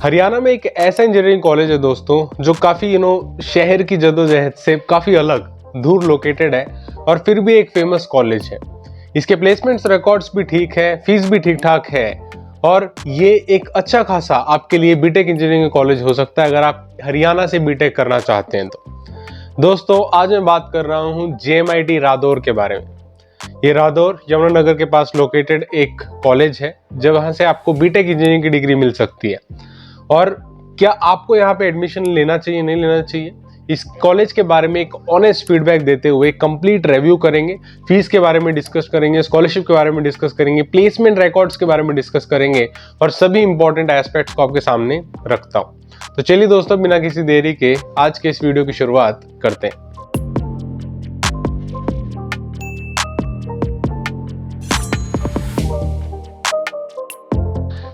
हरियाणा में एक ऐसा इंजीनियरिंग कॉलेज है दोस्तों जो काफ़ी शहर की जद्दोजहद से काफ़ी अलग दूर लोकेटेड है और फिर भी एक फेमस कॉलेज है। इसके प्लेसमेंट्स रिकॉर्ड्स भी ठीक है, फीस भी ठीक ठाक है और ये एक अच्छा खासा आपके लिए बीटेक इंजीनियरिंग कॉलेज हो सकता है अगर आप हरियाणा से बीटेक करना चाहते हैं तो। दोस्तों आज मैं बात कर रहा हूँ JMIT रादौर के बारे में। ये रादौर यमुनानगर के पास लोकेटेड एक कॉलेज है जहाँ से आपको बीटेक इंजीनियरिंग की डिग्री मिल सकती है। और क्या आपको यहाँ पे एडमिशन लेना चाहिए नहीं लेना चाहिए, इस कॉलेज के बारे में एक ऑनेस्ट फीडबैक देते हुए कंप्लीट रिव्यू करेंगे। फीस के बारे में डिस्कस करेंगे, स्कॉलरशिप के बारे में डिस्कस करेंगे, प्लेसमेंट रिकॉर्ड्स के बारे में डिस्कस करेंगे और सभी इंपॉर्टेंट एस्पेक्ट्स को आपके सामने रखता हूँ। तो चलिए दोस्तों, बिना किसी देरी के आज के इस वीडियो की शुरुआत करते हैं।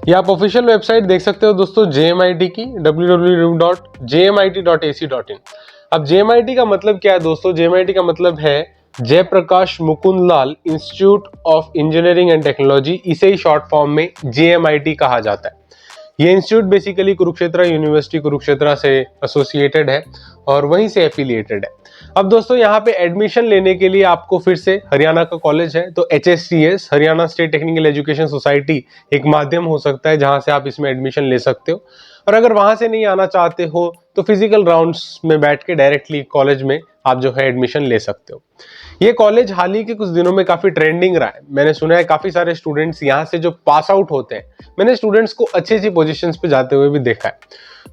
ये आप ऑफिशियल वेबसाइट देख सकते हो दोस्तों JMIT की www.jmit.ac.in। अब JMIT का मतलब क्या है दोस्तों? JMIT का मतलब है Jaiprakash Mukundlal institute of engineering and technology. इसे ही शॉर्ट फॉर्म में JMIT कहा जाता है। ये institute basically Kurukshetra university Kurukshetra से एसोसिएटेड है और वहीं से एफिलिएटेड है। अब दोस्तों यहाँ पे एडमिशन लेने के लिए आपको फिर से हरियाणा का कॉलेज है तो HSTS Haryana state technical education society एक माध्यम हो सकता है जहां से आप इसमें एडमिशन ले सकते हो। और अगर वहां से नहीं आना चाहते हो तो फिजिकल राउंड्स में बैठ के डायरेक्टली कॉलेज में आप जो है एडमिशन ले सकते हो। ये कॉलेज हाल ही के कुछ दिनों में काफी ट्रेंडिंग रहा है। मैंने सुना है काफी सारे स्टूडेंट्स यहाँ से जो पास आउट होते हैं, मैंने स्टूडेंट्स को अच्छी अच्छी पोजीशंस पे जाते हुए भी देखा है।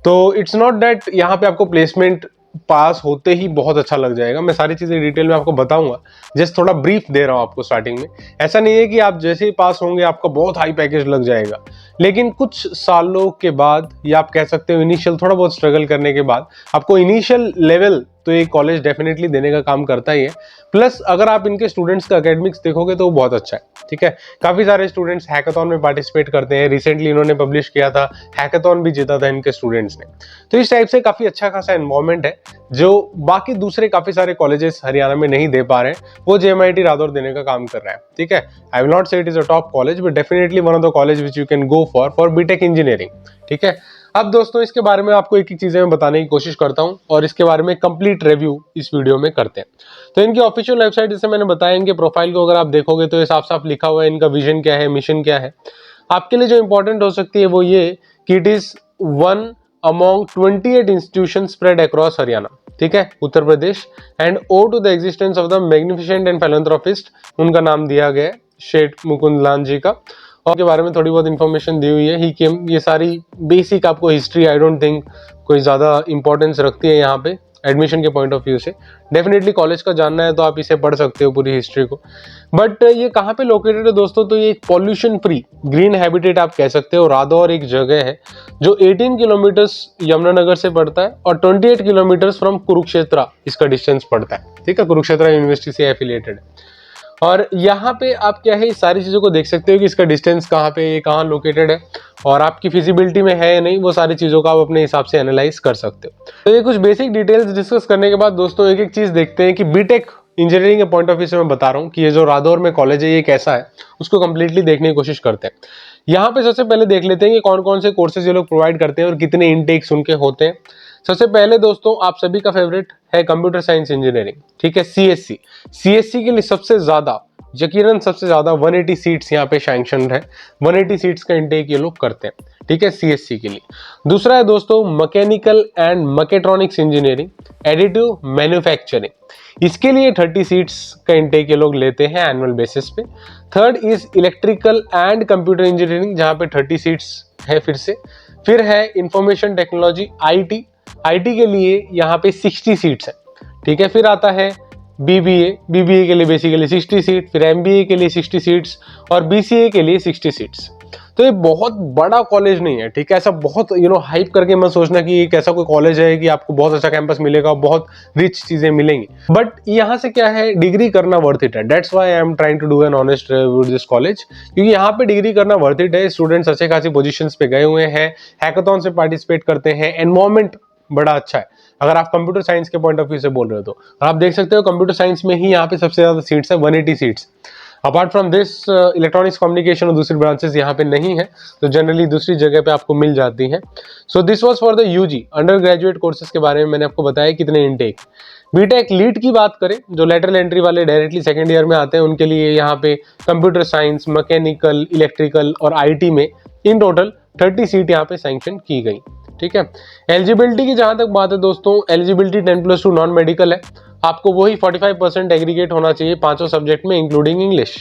तो इट्स नॉट दैट यहाँ पे आपको प्लेसमेंट पास होते ही बहुत अच्छा लग जाएगा। मैं सारी चीजें डिटेल में आपको बताऊंगा, जस्ट थोड़ा ब्रीफ दे रहा हूं आपको स्टार्टिंग में। ऐसा नहीं है कि आप जैसे ही पास होंगे आपका बहुत हाई पैकेज लग जाएगा, लेकिन कुछ सालों के बाद या आप कह सकते हो इनिशियल थोड़ा बहुत स्ट्रगल करने के बाद आपको इनिशियल लेवल तो ये कॉलेज डेफिनेटली देने का काम करता ही है। प्लस अगर आप इनके स्टूडेंट्स का एकेडमिक्स देखोगे तो वो बहुत अच्छा है, ठीक है। काफी सारे स्टूडेंट्स हैकाथॉन में पार्टिसिपेट करते हैं। रिसेंटली इन्होंने पब्लिश किया था, हैकाथॉन भी जीता था इनके स्टूडेंट्स ने। तो इस टाइप से काफी अच्छा खासा एनवायरमेंट है जो बाकी दूसरे काफी सारे कॉलेजेस हरियाणा में नहीं दे पा रहे हैं, वो JMIT रादौर देने का काम कर रहा है, ठीक है। I will not say it is a top college but definitely one of the college which you can go for BTech engineering, ठीक है। अब दोस्तों इसके बारे में आपको एक एक चीजें मैं बताने की कोशिश करता हूं और इसके बारे में कंप्लीट रिव्यू इस वीडियो में करते हैं। तो इनकी ऑफिशियल वेबसाइट जैसे मैंने बताया, इनके प्रोफाइल को अगर आप देखोगे तो ये साफ साफ लिखा हुआ है इनका विजन क्या है, मिशन क्या है। आपके लिए जो इंपॉर्टेंट हो सकती है वो ये कि it is one among 28 institution spread across Haryana, ठीक है, Uttar Pradesh. And owe to the existence of the magnificent and philanthropist, उनका नाम दिया गया है शेठ मुकुंदलाल जी का। और के बारे में थोड़ी बहुत इन्फॉर्मेशन दी हुई है। ही केम, ये सारी बेसिक आपको हिस्ट्री आई डोंट थिंक कोई ज़्यादा इंपॉर्टेंस रखती है यहाँ पे एडमिशन के पॉइंट ऑफ व्यू से। डेफिनेटली कॉलेज का जानना है तो आप इसे पढ़ सकते हो पूरी हिस्ट्री को। बट ये कहाँ पे लोकेटेड है दोस्तों? तो ये पॉल्यूशन फ्री ग्रीन हैबिटेट आप कह सकते हो। रादौर एक जगह है जो 18 किलोमीटर्स यमुनानगर से पड़ता है और 28 किलोमीटर्स फ्रॉम कुरुक्षेत्र इसका डिस्टेंस पड़ता है, ठीक है। कुरुक्षेत्र यूनिवर्सिटी से एफिलिएटेड है और यहाँ पे आप क्या है सारी चीज़ों को देख सकते हो कि इसका डिस्टेंस कहाँ पे, ये कहाँ लोकेटेड है और आपकी फिजिबिलिटी में है या नहीं, वो सारी चीज़ों का आप अपने हिसाब से एनालाइज कर सकते हो। तो ये कुछ बेसिक डिटेल्स डिस्कस करने के बाद दोस्तों एक एक चीज़ देखते हैं कि बीटेक इंजीनियरिंग के पॉइंट ऑफ व्यू से मैं बता रहा हूँ कि ये जो रादौर में कॉलेज है ये कैसा है, उसको कंप्लीटली देखने की कोशिश करते हैं। यहाँ पे सबसे पहले देख लेते हैं कि कौन कौन से कोर्सेज ये लोग प्रोवाइड करते हैं और कितने इनटेक्स उनके होते हैं। सबसे पहले दोस्तों आप सभी का फेवरेट है कंप्यूटर साइंस इंजीनियरिंग, ठीक है, CSC के लिए सबसे ज्यादा, यकीनन सबसे ज्यादा 180 सीट्स यहाँ पे सैंक्शनड है। 180 सीट्स का इंटेक ये लोग करते हैं, ठीक है, CSC के लिए। दूसरा है दोस्तों mechanical and mechatronics engineering additive manufacturing, इसके लिए 30 सीट्स का इंटेक ये लोग लेते हैं एनुअल बेसिस पे। Third is electrical and computer engineering जहाँ पे 30 सीट्स है फिर से। फिर है इंफॉर्मेशन टेक्नोलॉजी IT के लिए यहाँ पे 60 सीट्स है, ठीक है। फिर आता है BBA के लिए बेसिकली 60 सीट, फिर MBA के लिए 60 सीट्स और BCA के लिए 60 सीट्स। तो ये बहुत बड़ा कॉलेज नहीं है, ठीक है। ऐसा बहुत हाइप करके मत सोचना कि एक ऐसा कोई कॉलेज है कि आपको बहुत अच्छा कैंपस मिलेगा, बहुत रिच चीजें मिलेंगी। बट यहाँ से क्या है, डिग्री करना वर्थ इट है। That's why I am trying to do an honest with this college, क्योंकि यहाँ पे डिग्री करना वर्थ इट है। स्टूडेंट्स अच्छे खासी पोजीशंस पे गए हुए हैं, हैकाथॉन से पार्टिसिपेट करते हैं, एनवायरमेंट बड़ा अच्छा है। अगर आप कंप्यूटर साइंस के पॉइंट ऑफ व्यू से बोल रहे हो तो आप देख सकते हो कंप्यूटर साइंस में ही यहाँ पे सबसे ज्यादा सीट्स है, 180 seats. Apart from this electronics communication और दूसरी ब्रांचेस यहाँ पे नहीं है, तो जनरली दूसरी जगह पे आपको मिल जाती हैं। So this was for the UG under graduate courses के बारे में मैंने आपको बताया कितने इनटेक। बीटेक लीड की बात करें, जो लेटरल एंट्री वाले डायरेक्टली सेकेंड ईयर में आते हैं, उनके लिए यहाँ पे कंप्यूटर साइंस, मैकेनिकल, इलेक्ट्रिकल और आईटी में इन टोटल 30 सीट यहाँ पे सैंक्शन की गई। ठीक है। एलिजिबिलिटी की जहां तक बात है दोस्तों, एलिजिबिलिटी 10+2 नॉन मेडिकल है। आपको वही 45% एग्रीगेट होना चाहिए पांचों सब्जेक्ट में इंक्लूडिंग इंग्लिश।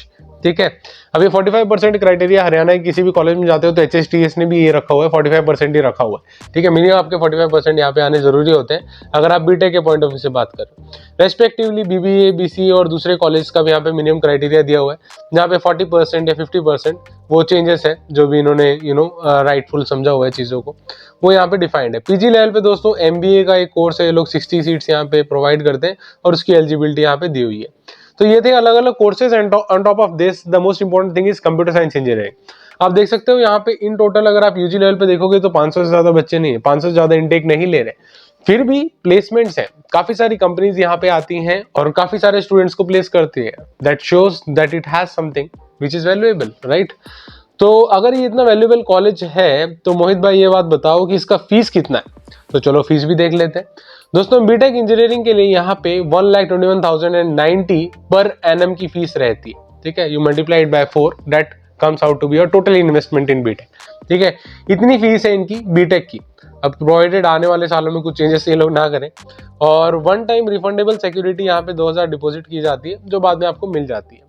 ठीक है। अब ये 45% क्राइटेरिया हरियाणा के किसी भी कॉलेज में जाते हो तो HSTS ने भी ये रखा हुआ है, 45% ही रखा हुआ है। ठीक है। मिनिमम आपके 45% यहाँ पे आने जरूरी होते हैं अगर आप बीटेक के पॉइंट ऑफ व्यू से बात करें। रेस्पेक्टिवली BBA, BCA और दूसरे कॉलेज का भी यहाँ पे मिनिमम क्राइटेरिया दिया हुआ है, जहाँ पे 40% या 50% वो चेंजेस है जो भी इन्होंने राइटफुल समझा हुआ है चीजों को, वो यहाँ पे डिफाइंड है। पीजी लेवल पे दोस्तों MBA का एक कोर्स है, ये लोग 60 सीट्स यहाँ पे प्रोवाइड करते हैं और उसकी एलिजिबिलिटी यहाँ पे दी हुई है। तो ये थे अलग अलग courses. And on top of this the most important thing is computer science engineering. आप देख सकते हो यहाँ पे इन टोटल अगर आप यूजी लेवल पे देखोगे तो 500 से ज्यादा बच्चे नहीं है, 500 से ज्यादा इनटेक नहीं ले रहे, फिर भी प्लेसमेंट्स हैं। काफी सारी कंपनीज यहाँ पे आती हैं और काफी सारे स्टूडेंट्स को प्लेस करती है। That shows that it has something which is valuable, right. तो अगर ये इतना वैल्यूएबल कॉलेज है तो मोहित भाई ये बात बताओ कि इसका फीस कितना है। तो चलो फीस भी देख लेते हैं दोस्तों। बीटेक इंजीनियरिंग के लिए यहाँ पे 1,21,090 पर एनम की फीस रहती है। ठीक है। You multiply it by 4, that comes out to be your total investment in BTech. ठीक है। इतनी फीस है इनकी बीटेक की। अब प्रोवाइडेड आने वाले सालों में कुछ चेंजेस ये लोग ना करें। और वन टाइम रिफंडेबल सिक्योरिटी यहाँ पे 2,000 डिपॉजिट की जाती है, जो बाद में आपको मिल जाती है।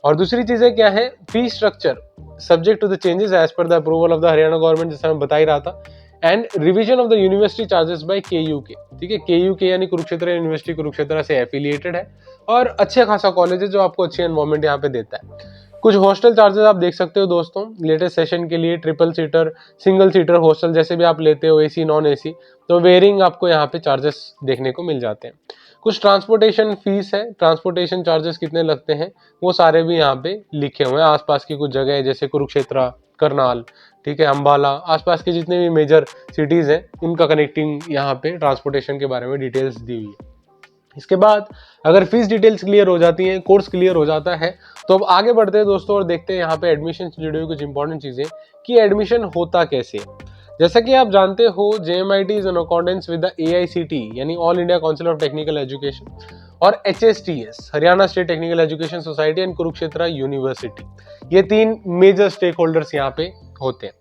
और दूसरी चीजें क्या है, fee structure subject to the changes as per the approval of the Haryana government, जैसा मैं बता ही रहा था। And revision of the university charges by KUK। ठीक है। KUK यानी कुरुक्षेत्र यूनिवर्सिटी कुरुक्षेत्र से एफिलिएटेड है और अच्छे खासा कॉलेज है जो आपको अच्छी एनवायरमेंट यहाँ पे देता है। कुछ हॉस्टल चार्जेस आप देख सकते हो दोस्तों, लेटेस्ट सेशन के लिए triple seater, single seater hostel जैसे भी आप लेते हो, AC नॉन AC, तो वेरिंग आपको यहाँ पे चार्जेस देखने को मिल जाते हैं। कुछ ट्रांसपोर्टेशन फीस है, ट्रांसपोर्टेशन चार्जेस कितने लगते हैं वो सारे भी यहाँ पे लिखे हुए हैं। आसपास की कुछ जगह जैसे कुरुक्षेत्र, करनाल, ठीक है, अंबाला, आसपास के जितने भी मेजर सिटीज हैं उनका कनेक्टिंग यहाँ पे ट्रांसपोर्टेशन के बारे में डिटेल्स दी हुई है। इसके बाद अगर फीस डिटेल्स क्लियर हो जाती हैं, कोर्स क्लियर हो जाता है, तो अब आगे बढ़ते हैं दोस्तों और देखते हैं यहाँ पे एडमिशन से जुड़ी हुई कुछ इंपॉर्टेंट चीजें कि एडमिशन होता कैसे। जैसा कि आप जानते हो, JMIT is in accordance with the AICTE यानी all India council of technical education और HSTS Haryana state technical education society and Kurukshetra university, ये 3 मेजर स्टेक होल्डर्स यहाँ पे होते हैं।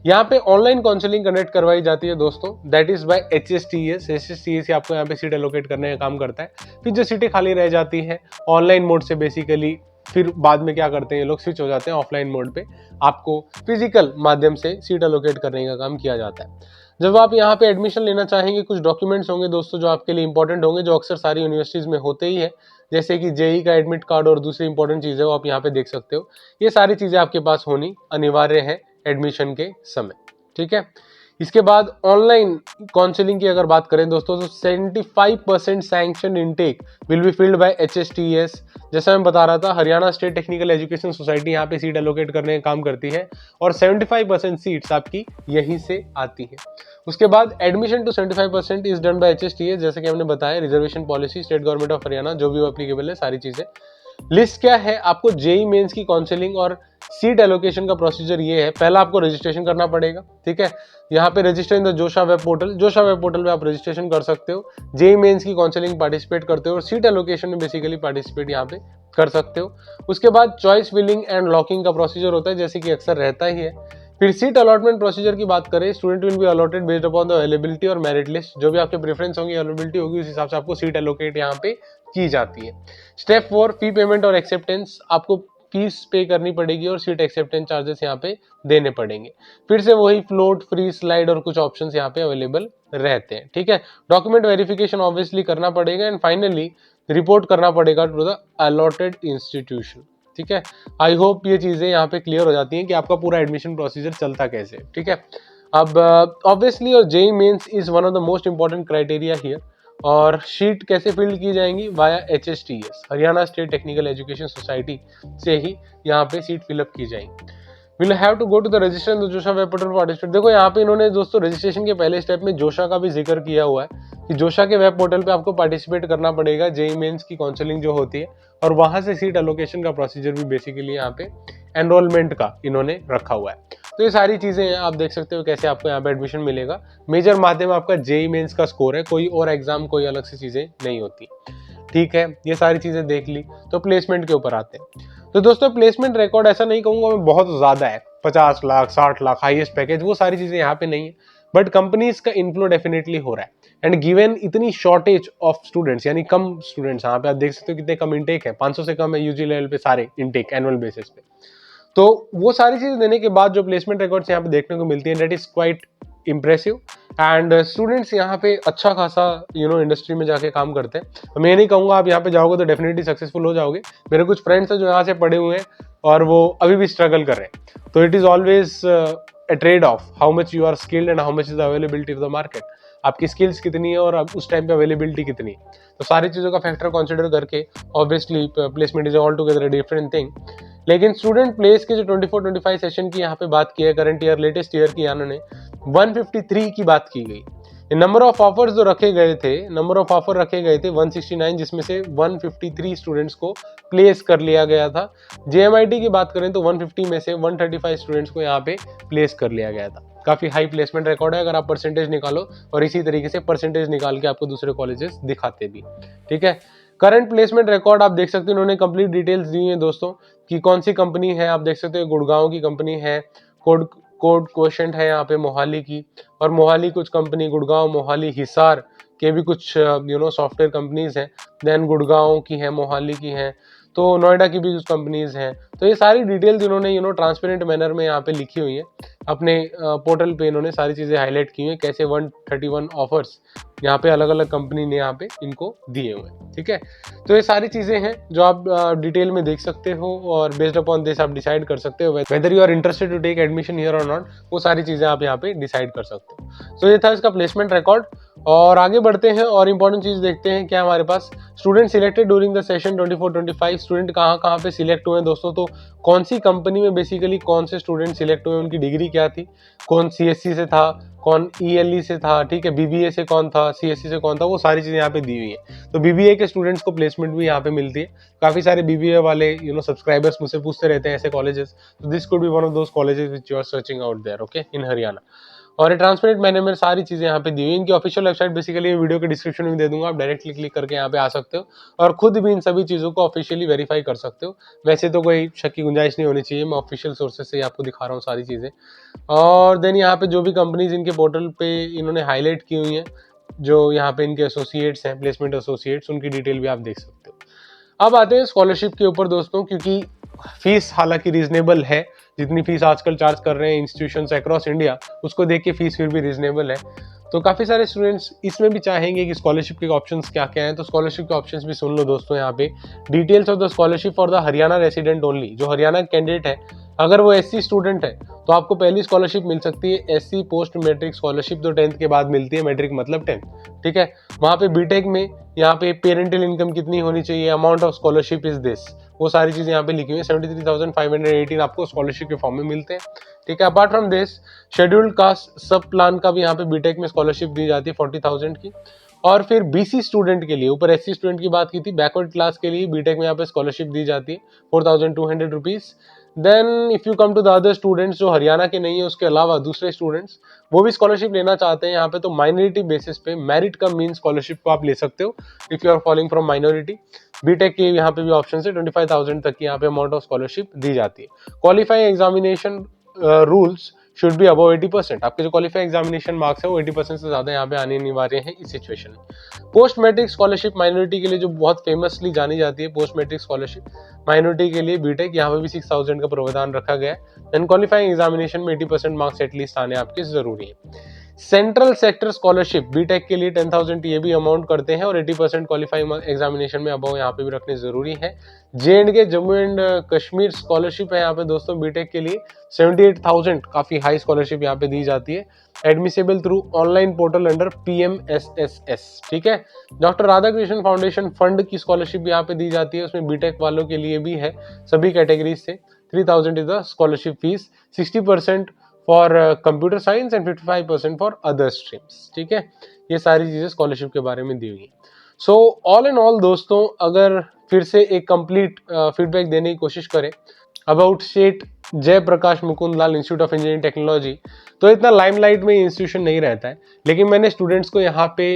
यहाँ पे ऑनलाइन काउंसलिंग कंडक्ट करवाई जाती है दोस्तों, दैट इज बाय HSTS आपको यहाँ पे सीट एलोकेट करने का काम करता है। फिर जो सीटें खाली रह जाती हैं ऑनलाइन मोड से बेसिकली, फिर बाद में क्या करते हैं ये लोग, स्विच हो जाते हैं ऑफलाइन मोड पे, आपको फिजिकल माध्यम से सीट एलोकेट करने का काम किया जाता है। जब आप यहाँ पे एडमिशन लेना चाहेंगे, कुछ डॉक्यूमेंट्स होंगे दोस्तों जो आपके लिए इंपॉर्टेंट होंगे, जो अक्सर सारी यूनिवर्सिटीज में होते ही है, जैसे कि JEE का एडमिट कार्ड और दूसरी इंपॉर्टेंट चीजें वो आप यहाँ पे देख सकते हो। ये सारी चीजें आपके पास होनी अनिवार्य है एडमिशन के समय। ठीक है। इसके बाद ऑनलाइन काउंसलिंग की अगर बात करें दोस्तों, तो 75% sanction intake will be filled by HSTS। जैसा मैं बता रहा था, Haryana state technical education society यहाँ पे सीट एलोकेट करने का काम करती है और 75% सीट्स आपकी यहीं से आती है। उसके बाद admission to 75% is done by HSTS, जैसे कि हमने बताया, reservation policy state government of Haryana जो भी एप्लीकेबल है सारी चीजें। लिस्ट क्या है, आपको JEE मेंस की काउंसलिंग और सीट एलोकेशन का प्रोसीजर ये है। पहला आपको रजिस्ट्रेशन करना पड़ेगा। ठीक है। यहाँ पे register in the JoSAA web portal, Joshi web portal पे आप रजिस्ट्रेशन कर सकते हो, JEE मेंस की काउंसलिंग पार्टिसिपेट करते हो और सीट एलोकेशन में बेसिकली पार्टिसिपेट यहाँ पे कर सकते हो। उसके बाद चॉइस फिलिंग एंड लॉकिंग का प्रोसीजर होता है, जैसे कि अक्सर रहता ही है। फिर सीट अलॉटमेंट प्रोसीजर की बात करें, student will be allotted based upon the availability और मेरिट लिस्ट, जो भी आपके प्रेफरेंस होंगी, अवेलेबिलिटी होगी, उस हिसाब से आपको सीट एलोकेट यहाँ पे की जाती है। स्टेप 4 फी पेमेंट और एक्सेप्टेंस, आपको फीस पे करनी पड़ेगी और सीट एक्सेप्टेंस चार्जेस यहाँ पे देने पड़ेंगे। फिर से वही फ्लोट, फ्री स्लाइड और कुछ ऑप्शंस यहाँ पे अवेलेबल रहते हैं। ठीक है। डॉक्यूमेंट वेरिफिकेशन ऑब्वियसली करना पड़ेगा एंड फाइनली रिपोर्ट करना पड़ेगा टू द अलॉटेड इंस्टीट्यूशन। ठीक है। आई होप ये चीजें यहाँ पे क्लियर हो जाती हैं कि आपका पूरा एडमिशन प्रोसीजर चलता कैसे। ठीक है। अब ऑब्वियसली और JEE mains is one of the most important criteria here. और शीट कैसे फिल की जाएंगी, via HSTS Haryana state technical education society से ही यहाँ पे सीट फिलअप की जाएंगी। Will have to go to the registration the JoSAA web portal participate. देखो यहाँ पे इन्होंने दोस्तों रजिस्ट्रेशन के पहले स्टेप में जोशा का भी जिक्र किया हुआ है कि जोशा के वेब पोर्टल पे आपको पार्टिसिपेट करना पड़ेगा जेईई मेंस की काउंसलिंग जो होती है, और वहां से सीट एलोकेशन का प्रोसीजर भी बेसिकली यहाँ पे एनरोलमेंट का इन्होंने रखा हुआ है। तो ये सारी चीजें हैं, आप देख सकते हो कैसे आपको यहाँ पे एडमिशन मिलेगा। मेजर माध्यम आपका जेईई मेंस का स्कोर है, कोई और एग्जाम कोई अलग से चीजें नहीं होती। ठीक है, ये सारी चीजें देख ली। तो प्लेसमेंट के ऊपर आते हैं। तो दोस्तों प्लेसमेंट रिकॉर्ड ऐसा नहीं कहूंगा मैं बहुत ज्यादा है, 50 लाख 60 लाख हाईएस्ट पैकेज, वो सारी चीजें यहाँ पे नहीं है, बट कंपनीज का इन्फ्लो डेफिनेटली हो रहा है। एंड गिवन इतनी शॉर्टेज ऑफ स्टूडेंट्स, यानी कम स्टूडेंट्स, यहाँ पे आप देख सकते हो कितने कम इनटेक है, 500 से कम है यूजी लेवल पे सारे इनटेक एनुअल बेसिस पे। तो वो सारी चीजें देने के बाद जो प्लेसमेंट रिकॉर्ड्स यहाँ पे देखने को मिलती है, that is quite impressive. And students यहाँ पे अच्छा खासा इंडस्ट्री में जाके काम करते हैं। मैं नहीं कहूँगा आप यहाँ पे जाओगे तो डेफिनेटली सक्सेसफुल हो जाओगे। मेरे कुछ फ्रेंड्स हैं जो यहाँ से पढ़े हुए हैं और वो अभी भी स्ट्रगल कर रहे हैं। तो it is always a trade off, how much you are skilled and how much is the availability of the market। आपकी स्किल्स कितनी है और उस टाइम पे अवेलेबिलिटी कितनी है, तो सारी चीज़ों का फैक्टर कंसीडर करके obviously placement is all together a different thing. लेकिन स्टूडेंट प्लेस के जो 24-25 सेशन की यहाँ पे बात की है, करंट ईयर लेटेस्ट ईयर की, इन्होंने 153 की बात की गई। नंबर ऑफ ऑफर्स जो रखे गए थे, नंबर ऑफ ऑफर रखे गए थे 169, जिसमें से 153 स्टूडेंट्स को प्लेस कर लिया गया था। जेएमआईटी की बात करें तो 150 में से 135 स्टूडेंट्स को यहाँ पे प्लेस कर लिया गया था। काफी हाई प्लेसमेंट रिकॉर्ड है अगर आप परसेंटेज निकालो, और इसी तरीके से परसेंटेज निकाल के आपको दूसरे कॉलेजेस दिखाते भी। ठीक है, करंट प्लेसमेंट रिकॉर्ड आप देख सकते हो, इन्होंने कंप्लीट डिटेल्स दी हैं दोस्तों कि कौन सी कंपनी है। आप देख सकते हो गुड़गांव की कंपनी है, कोड क्वेश्चन है यहाँ पे मोहाली की, और मोहाली कुछ कंपनी, गुड़गांव, मोहाली, हिसार के भी कुछ सॉफ्टवेयर कंपनीज हैं। देन गुड़गांव की है, मोहाली की है, तो नोएडा की भी कुछ कंपनीज हैं। तो ये सारी डिटेल्स इन्होंने ट्रांसपेरेंट मैनर में यहाँ पे लिखी हुई है अपने पोर्टल पे। इन्होंने सारी चीजें हाईलाइट की हुई है, कैसे 131 ऑफर्स यहाँ पे अलग अलग कंपनी ने यहाँ पे इनको दिए हुए हैं। ठीक है, तो ये सारी चीजें हैं जो आप डिटेल में देख सकते हो, और बेस्ड अपॉन दिस आप डिसाइड कर सकते हो whether you are interested to take admission here और नॉट। वो सारी चीजें आप यहाँ पे डिसाइड कर सकते हो। तो ये था इसका प्लेसमेंट रिकॉर्ड, और आगे बढ़ते हैं और इंपॉर्टेंट चीज देखते हैं क्या हमारे पास। Student selected during the session 24-25, student कहाँ पे सिलेक्ट हुए दोस्तों, तो कौन सी कंपनी में बेसिकली कौन से स्टूडेंट सिलेक्ट हुए, उनकी डिग्री क्या थी, कौन सीएससी से था, कौन ईएलई से था, ठीक है, बीबीए से कौन था, सीएससी से कौन था, वो सारी चीजें यहाँ पे दी हुई है। तो बीबीए के स्टूडेंट्स को प्लेसमेंट भी यहाँ पे मिलती है। काफी सारे बीबीए वाले सब्सक्राइबर्स मुझसे पूछते रहते हैं ऐसे कॉलेजेस, तो this could be one of those colleges which you are searching out there, okay, in Haryana. और ट्रांसपेरेंट मैंने में सारी चीजें यहाँ पे दी हुई। इनकी ऑफिशियल वेबसाइट बेसिकली वीडियो के डिस्क्रिप्शन में दे दूंगा, आप डायरेक्टली क्लिक करके यहाँ पे आ सकते हो और खुद भी इन सभी चीजों को ऑफिशियली वेरीफाई कर सकते हो। वैसे तो कोई शक की गुंजाइश नहीं होनी चाहिए, मैं ऑफिशियल सोर्सेज से आपको दिखा रहा हूँ सारी चीजें। और देन यहाँ पे जो भी कंपनीज इनके पोर्टल पे इन्होंने हाईलाइट की हुई है, जो यहाँ पे इनके एसोसिएट्स हैं, प्लेसमेंट एसोसिएट्स, उनकी डिटेल भी आप देख सकते हो। अब आते हैं स्कॉलरशिप के ऊपर दोस्तों, क्योंकि फीस हालांकि रीजनेबल है, जितनी फीस आजकल चार्ज कर रहे हैं इंस्टीट्यूशंस अक्रॉस इंडिया, उसको देख के फीस फिर भी रीजनेबल है। तो काफी सारे स्टूडेंट्स इसमें भी चाहेंगे कि स्कॉलरशिप के ऑप्शंस क्या क्या हैं, तो स्कॉलरशिप के ऑप्शंस भी सुन लो दोस्तों। यहाँ पे details of the scholarship for the Haryana resident only, जो हरियाणा कैंडिडेट है, अगर वो एससी स्टूडेंट है तो आपको पहली स्कॉलरशिप मिल सकती है एससी पोस्ट मैट्रिक स्कॉलरशिप, जो 10th के बाद मिलती है, मैट्रिक मतलब 10th। ठीक है, वहाँ पे बीटेक में यहाँ पे पेरेंटल इनकम कितनी होनी चाहिए, amount of scholarship is this, वो सारी चीजें यहाँ पे लिखी हुई है। 73,518 आपको स्कॉलरशिप के फॉर्म में मिलते हैं। ठीक है, apart from this scheduled caste सब प्लान का भी यहाँ पे बीटेक में स्कॉलरशिप दी जाती है 40,000 की। और फिर बीसी स्टूडेंट के लिए, ऊपर एससी स्टूडेंट की बात की थी, बैकवर्ड क्लास के लिए बीटेक में यहाँ पे स्कॉलरशिप दी जाती है 4,200 rupees. Then if you come to the other students जो हरियाणा के नहीं है, उसके अलावा दूसरे स्टूडेंट्स वो भी स्कॉलरशिप लेना चाहते हैं यहाँ पे, तो माइनॉरिटी बेसिस पे मेरिट का मीन स्कॉलरशिप को आप ले सकते हो if you are following from minority. BTech के यहाँ पे भी ऑप्शन है, 25,000 तक की यहाँ पे अमाउंट ऑफ स्कॉलरशिप दी जाती है। Qualifying examination rules should be above 80%, आपके जो क्वालिफाइंग एग्जामिनेशन मार्क्स है वो 80% से ज्यादा यहाँ पे आने अनिवार्य है इस सिचुएशन में। पोस्ट मैट्रिक स्कॉलरशिप माइनॉरिटी के लिए जो बहुत फेमसली जानी जाती है, पोस्ट मैट्रिक स्कॉलरशिप माइनॉरिटी के लिए बीटेक, यहाँ पे भी 6,000 का प्रावधान रखा गया है। एंड क्वालिफाइंग एग्जामिनेशन में 80% मार्क्स एटलीस्ट आने आपके जरूरी है। सेंट्रल सेक्टर स्कॉलरशिप बीटेक के लिए 10,000 ये भी अमाउंट करते हैं, और 80% क्वालिफाइंग एग्जामिनेशन में अबव यहाँ पे भी रखने जरूरी है। J&K Jammu and Kashmir scholarship है यहाँ पे दोस्तों बीटेक के लिए 78,000, काफी हाई स्कॉलरशिप यहाँ पे दी जाती है। Admissible through online portal under PMSSS। ठीक है, डॉक्टर राधाकृष्णन फाउंडेशन फंड की स्कॉलरशिप यहाँ पे दी जाती है, उसमें बीटेक वालों के लिए भी है, सभी कैटेगरीज से 3000 is the scholarship fees, 60% for computer science and 55% for other streams. ठीक है, ये सारी चीजें स्कॉलरशिप के बारे में दी हुई है। सो ऑल इन ऑल दोस्तों, अगर फिर से एक कंप्लीट फीडबैक देने की कोशिश करें about state Jaiprakash Mukund Lal institute of engineering technology, तो इतना लाइमलाइट में इंस्टीट्यूशन नहीं रहता है, लेकिन मैंने स्टूडेंट्स को यहाँ पे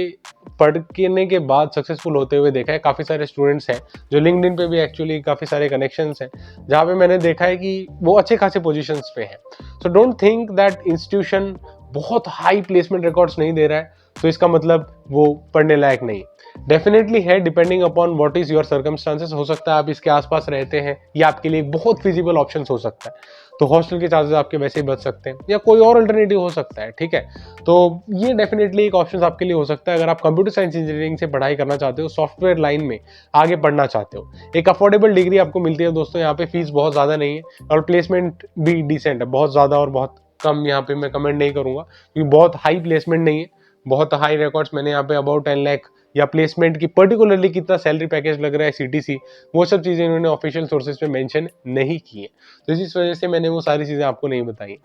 पढ़ने के बाद सक्सेसफुल होते हुए देखा है। काफ़ी सारे स्टूडेंट्स हैं जो लिंक्डइन पे भी एक्चुअली काफ़ी सारे कनेक्शंस हैं, जहाँ पे मैंने देखा है कि वो अच्छे खासे पोजीशंस पे हैं। So don't think that institution बहुत हाई प्लेसमेंट रिकॉर्ड्स नहीं दे रहा है तो इसका मतलब वो पढ़ने लायक नहीं। डेफिनेटली है, depending upon what is your circumstances. हो सकता है आप इसके आसपास रहते हैं, या आपके लिए एक बहुत फिजिबल ऑप्शन हो सकता है, तो हॉस्टल के चार्जेस आपके वैसे ही बच सकते हैं, या कोई और अल्टरनेटिव हो सकता है। ठीक है, तो ये डेफिनेटली एक ऑप्शन आपके लिए हो सकता है अगर आप कंप्यूटर साइंस इंजीनियरिंग से पढ़ाई करना चाहते हो, सॉफ्टवेयर लाइन में आगे पढ़ना चाहते हो। एक अफोर्डेबल डिग्री आपको मिलती है दोस्तों, यहाँ पे फीस बहुत ज़्यादा नहीं है और प्लेसमेंट भी डिसेंट है। बहुत ज़्यादा और बहुत कम यहाँ पे मैं कमेंट नहीं करूँगा, क्योंकि बहुत हाई प्लेसमेंट नहीं है, बहुत हाई रिकॉर्ड्स मैंने यहाँ पे अबाउट 10 लाख या प्लेसमेंट की पर्टिकुलरली कितना सैलरी पैकेज लग रहा है सीटीसी, वो सब चीज़ें इन्होंने ऑफिशियल सोर्सेज पे मेंशन नहीं की है, तो इस वजह से मैंने वो सारी चीज़ें आपको नहीं बताई।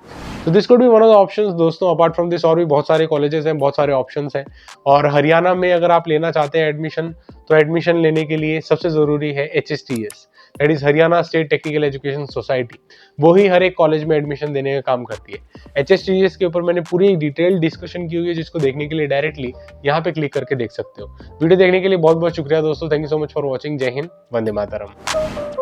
तो this could be one of the options दोस्तों। अपार्ट फ्रॉम दिस और भी बहुत सारे कॉलेजेस हैं, बहुत सारे ऑप्शंस हैं, और हरियाणा में अगर आप लेना चाहते हैं एडमिशन, तो एडमिशन लेने के लिए सबसे ज़रूरी है HSTS, that is Haryana state technical education society. वो ही हर एक कॉलेज में एडमिशन देने का काम करती है। HSTS के ऊपर मैंने पूरी डिटेल डिस्कशन की हुई है, जिसको देखने के लिए डायरेक्टली यहाँ पे क्लिक करके देख सकते हो। वीडियो देखने के लिए बहुत बहुत शुक्रिया दोस्तों, thank you so much for watching. जय हिंद, वंदे मातरम।